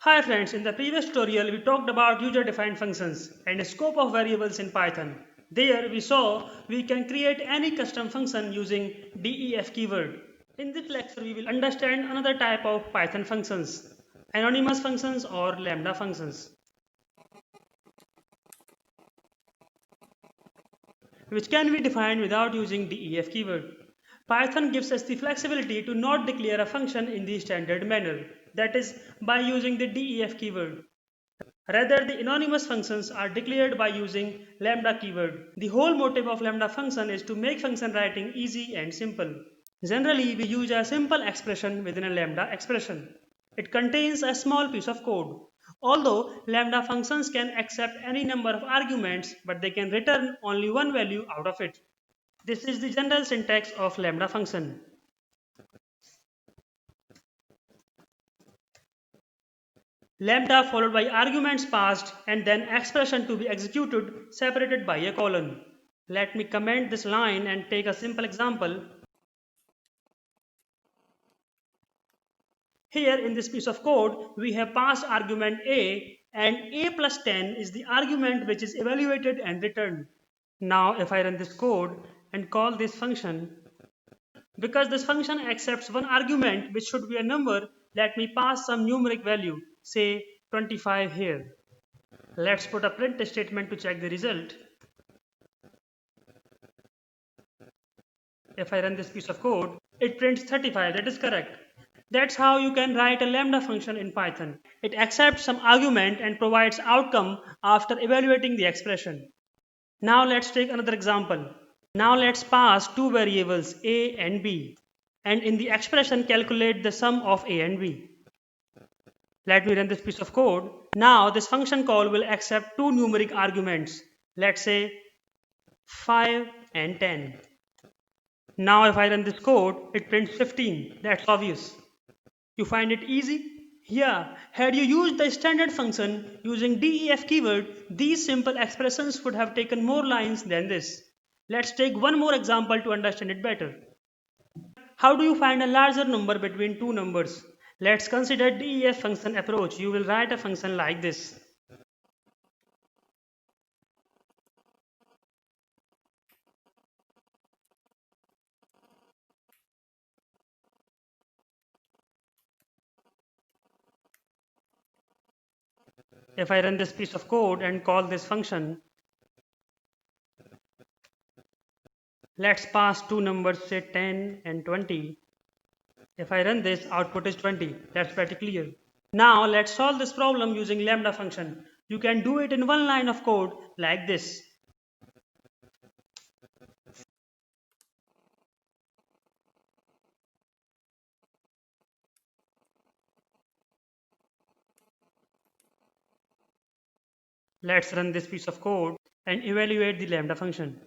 Hi friends, in the previous tutorial we talked about user-defined functions and the scope of variables in Python. There we saw we can create any custom function using def keyword. In this lecture we will understand another type of Python functions, anonymous functions or lambda functions, which can be defined without using def keyword. Python gives us the flexibility to not declare a function in the standard manner, that is by using the def keyword. Rather, the anonymous functions are declared by using lambda keyword. The whole motive of lambda function is to make function writing easy and simple. Generally, we use a simple expression within a lambda expression. It contains a small piece of code. Although lambda functions can accept any number of arguments, but they can return only one value out of it. This is the general syntax of lambda function. Lambda followed by arguments passed and then expression to be executed separated by a colon. Let me comment this line and take a simple example. Here in this piece of code, we have passed argument a and a plus 10 is the argument which is evaluated and returned. Now if I run this code and call this function, because this function accepts one argument which should be a number, let me pass some numeric value, say 25 here. Let's put a print statement to check the result. If I run this piece of code, it prints 35, that is correct. That's how you can write a lambda function in Python. It accepts some argument and provides outcome after evaluating the expression. Now let's take another example. Now let's pass two variables a and b, and in the expression calculate the sum of a and b. Let me run this piece of code. Now this function call will accept two numeric arguments, let's say 5 and 10. Now if I run this code, it prints 15, that's obvious. You find it easy? Yeah, had you used the standard function using def keyword, these simple expressions would have taken more lines than this. Let's take one more example to understand it better. How do you find a larger number between two numbers? Let's consider def function approach. You will write a function like this. If I run this piece of code and call this function, let's pass two numbers, say 10 and 20. If I run this, output is 20. That's pretty clear. Now let's solve this problem using lambda function. You can do it in one line of code like this. Let's run this piece of code and evaluate the lambda function.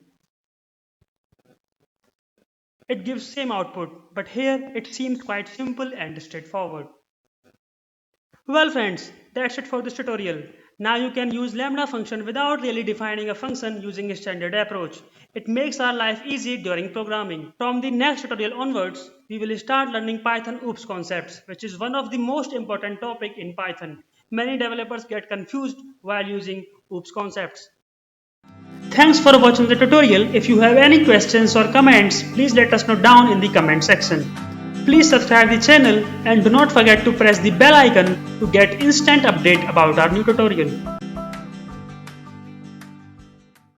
It gives same output, but here it seems quite simple and straightforward. Well friends, that's it for this tutorial. Now you can use lambda function without really defining a function using a standard approach. It makes our life easy during programming. From the next tutorial onwards, we will start learning Python OOPS concepts, which is one of the most important topic in Python. Many developers get confused while using OOPS concepts. Thanks for watching the tutorial. If you have any questions or comments, please let us know down in the comment section. Please subscribe the channel and do not forget to press the bell icon to get instant update about our new tutorial.